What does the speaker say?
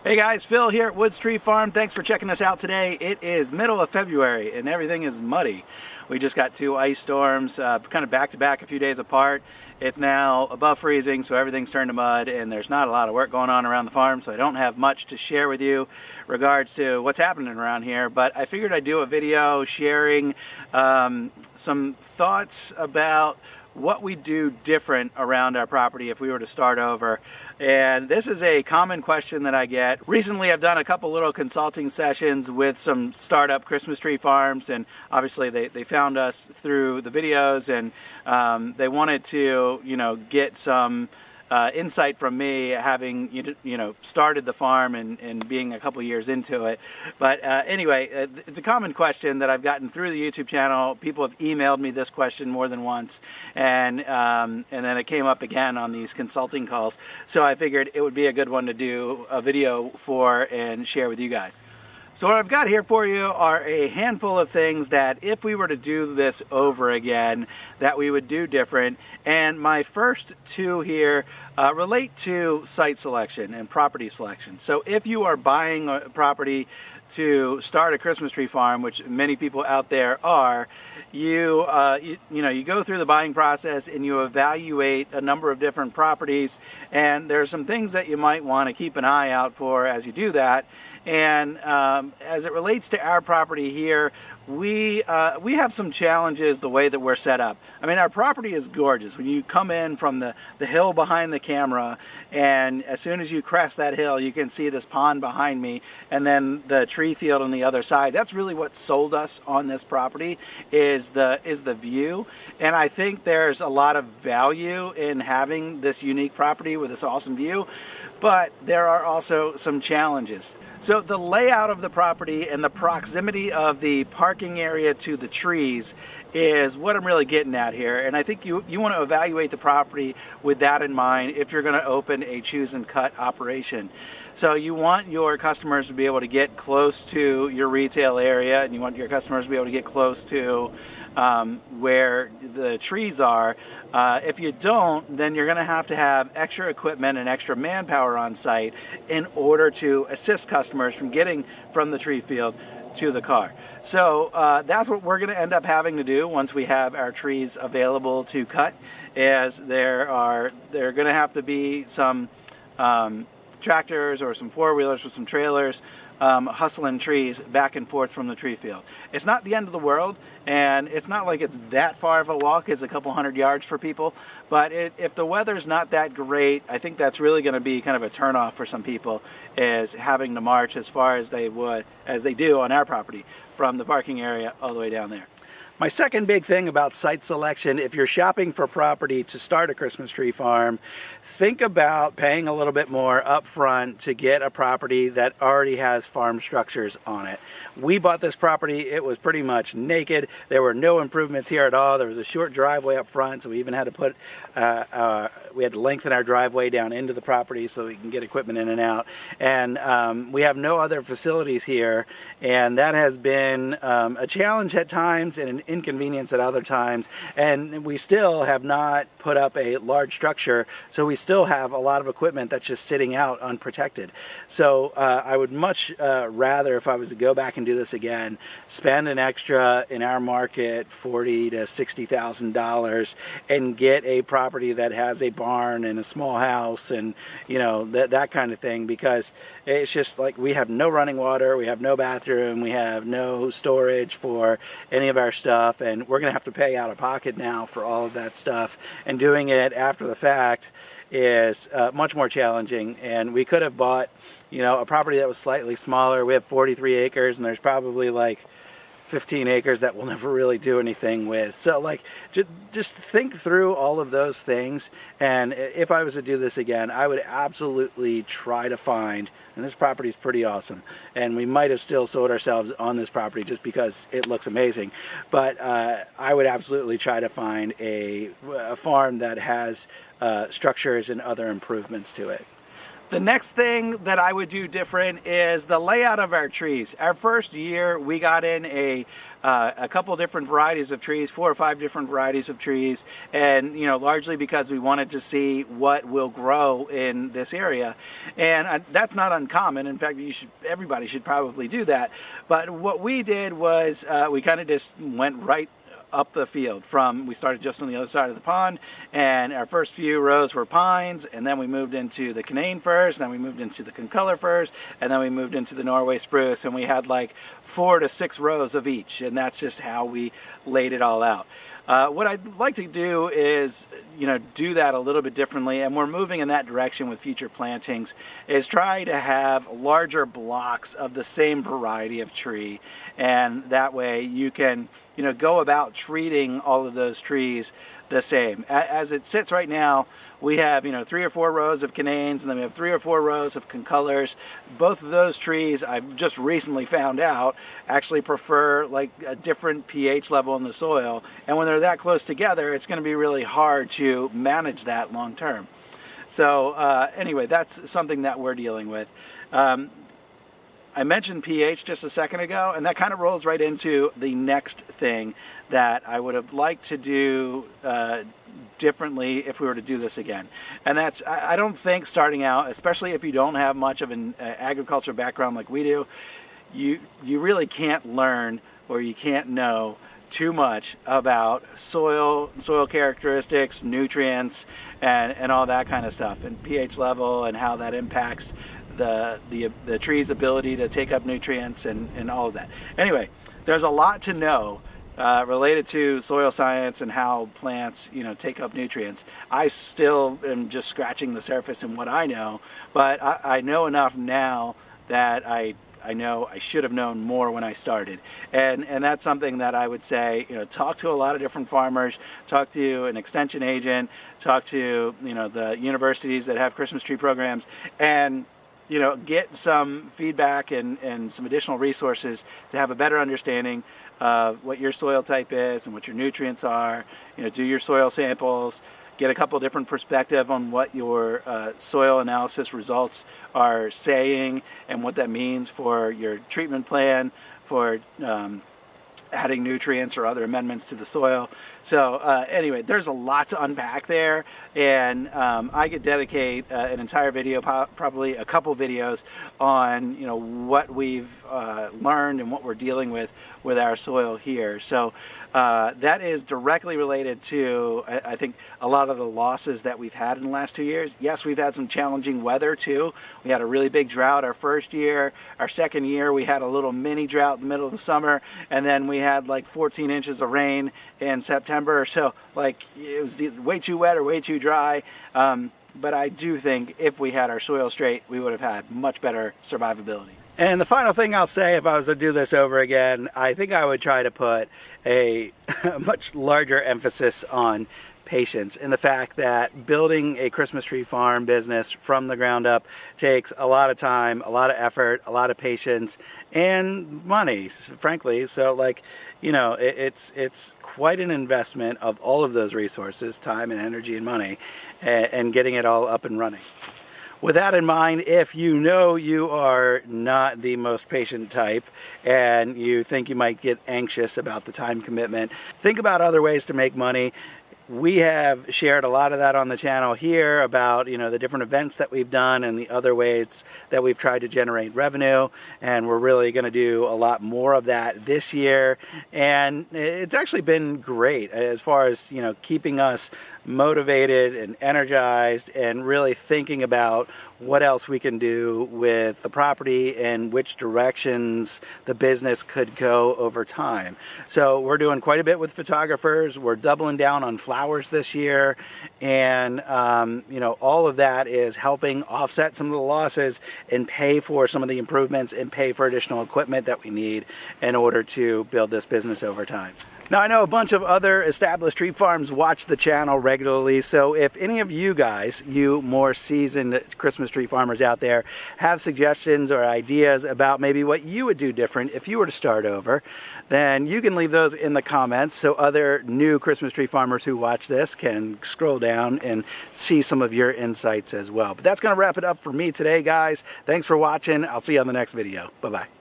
Hey guys, Phil here at Woods Tree Farm. Thanks for checking us out today. It is middle of February and everything is muddy. We just got two ice storms, kind of back to back, a few days apart. It's now above freezing, so everything's turned to mud, and there's not a lot of work going on around the farm, so I don't have much to share with you regards to what's happening around here. But I figured I'd do a video sharing some thoughts about what we do different around our property if we were to start over. And this is a common question that I get. Recently I've done a couple little consulting sessions with some startup Christmas tree farms, and obviously they found us through the videos, and they wanted to, get some insight from me, having started the farm and being a couple years into it. But anyway, it's a common question that I've gotten through the YouTube channel. People have emailed me this question more than once, and then it came up again on these consulting calls. So I figured it would be a good one to do a video for and share with you guys. So what I've got here for you are a handful of things that if we were to do this over again, that we would do different. And my first two here relate to site selection and property selection. So if you are buying a property to start a Christmas tree farm, which many people out there are, you go through the buying process and you evaluate a number of different properties, and there are some things that you might want to keep an eye out for as you do that. And as it relates to our property here, we have some challenges the way that we're set up. I mean, our property is gorgeous. When you come in from the hill behind the camera, and as soon as you crest that hill, you can see this pond behind me, and then the tree field on the other side. That's really what sold us on this property, is the view. And I think there's a lot of value in having this unique property with this awesome view, but there are also some challenges. So the layout of the property and the proximity of the parking area to the trees is what I'm really getting at here. And I think you want to evaluate the property with that in mind if you're going to open a choose and cut operation. So you want your customers to be able to get close to your retail area, and you want your customers to be able to get close to where the trees are. If you don't, then you're going to have extra equipment and extra manpower on site in order to assist customers from getting from the tree field to the car. So that's what we're going to end up having to do once we have our trees available to cut, is there going to have to be some tractors or some four-wheelers with some trailers hustling trees back and forth from the tree field. It's not the end of the world, and it's not like it's that far of a walk. It's a couple hundred yards for people, but if the weather's not that great, I think that's really going to be kind of a turnoff for some people, is having to march as far as they do on our property from the parking area all the way down there. My second big thing about site selection, if you're shopping for property to start a Christmas tree farm, think about paying a little bit more up front to get a property that already has farm structures on it. We bought this property, it was pretty much naked. There were no improvements here at all. There was a short driveway up front, so we even had to we had to lengthen our driveway down into the property so we can get equipment in and out. And we have no other facilities here, and that has been a challenge at times and an inconvenience at other times. And we still have not put up a large structure, so we still have a lot of equipment that's just sitting out unprotected. So I would much rather, if I was to go back and do this again, spend an extra, in our market, $40,000 to $60,000 and get a property that has a barn and a small house and that kind of thing, because it's just like we have no running water, we have no bathroom, we have no storage for any of our stuff, and we're gonna have to pay out of pocket now for all of that stuff, and doing it after the fact is much more challenging. And we could have bought a property that was slightly smaller. We have 43 acres, and there's probably like 15 acres that we'll never really do anything with. So like just think through all of those things, and if I was to do this again, I would absolutely try to find, and this property is pretty awesome, and we might have still sold ourselves on this property just because it looks amazing, but I would absolutely try to find a farm that has structures and other improvements to it. The next thing that I would do different is the layout of our trees. Our first year, we got in a couple different varieties of trees, 4 or 5 different varieties of trees, and largely because we wanted to see what will grow in this area. And that's not uncommon. In fact, everybody should probably do that. But what we did was we kind of just went right up the field. We started just on the other side of the pond, and our first few rows were pines, and then we moved into the Canaan firs, and then we moved into the concolor firs, and then we moved into the Norway spruce, and we had like 4 to 6 rows of each, and that's just how we laid it all out. What I'd like to do is, do that a little bit differently, and we're moving in that direction with future plantings, is try to have larger blocks of the same variety of tree, and that way you can, go about treating all of those trees the same. As it sits right now, we have 3 or 4 rows of cananes, and then we have 3 or 4 rows of concolors. Both of those trees, I've just recently found out, actually prefer like a different pH level in the soil, and when they're that close together, it's going to be really hard to manage that long term. So anyway, that's something that we're dealing with. I mentioned pH just a second ago, and that kind of rolls right into the next thing that I would have liked to do differently if we were to do this again. And that's, I don't think starting out, especially if you don't have much of an agriculture background like we do, you really can't learn, or you can't know too much about soil characteristics, nutrients, and all that kind of stuff, and pH level, and how that impacts the tree's ability to take up nutrients, and all of that. Anyway, there's a lot to know related to soil science and how plants take up nutrients. I still am just scratching the surface in what I know, but I know enough now that I know I should have known more when I started, and that's something that I would say, talk to a lot of different farmers, talk to an extension agent, talk to the universities that have Christmas tree programs, and get some feedback and some additional resources to have a better understanding of what your soil type is and what your nutrients are. Do your soil samples, get a couple different perspective on what your soil analysis results are saying and what that means for your treatment plan, for adding nutrients or other amendments to the soil. So anyway, there's a lot to unpack there, and I could dedicate an entire video, probably a couple videos, on what we've learned and what we're dealing with our soil here. So that is directly related to, I think, a lot of the losses that we've had in the last 2 years. Yes, we've had some challenging weather too. We had a really big drought our first year. Our second year, we had a little mini drought in the middle of the summer, and then we had like 14 inches of rain in September. So like it was way too wet or way too dry. But I do think if we had our soil straight, we would have had much better survivability. And the final thing I'll say, if I was to do this over again, I think I would try to put a much larger emphasis on patience, and the fact that building a Christmas tree farm business from the ground up takes a lot of time, a lot of effort, a lot of patience, and money, frankly. So like, it's quite an investment of all of those resources, time and energy and money, and getting it all up and running. With that in mind, if you are not the most patient type and you think you might get anxious about the time commitment, think about other ways to make money. We have shared a lot of that on the channel here about the different events that we've done and the other ways that we've tried to generate revenue, and we're really going to do a lot more of that this year. And it's actually been great as far as keeping us motivated and energized and really thinking about what else we can do with the property and which directions the business could go over time. So we're doing quite a bit with photographers. We're doubling down on flowers this year, and all of that is helping offset some of the losses and pay for some of the improvements and pay for additional equipment that we need in order to build this business over time. Now, I know a bunch of other established tree farms watch the channel regularly, so if any of you guys, you more seasoned Christmas tree farmers out there, have suggestions or ideas about maybe what you would do different if you were to start over, then you can leave those in the comments so other new Christmas tree farmers who watch this can scroll down and see some of your insights as well. But that's going to wrap it up for me today, guys. Thanks for watching. I'll see you on the next video. Bye-bye.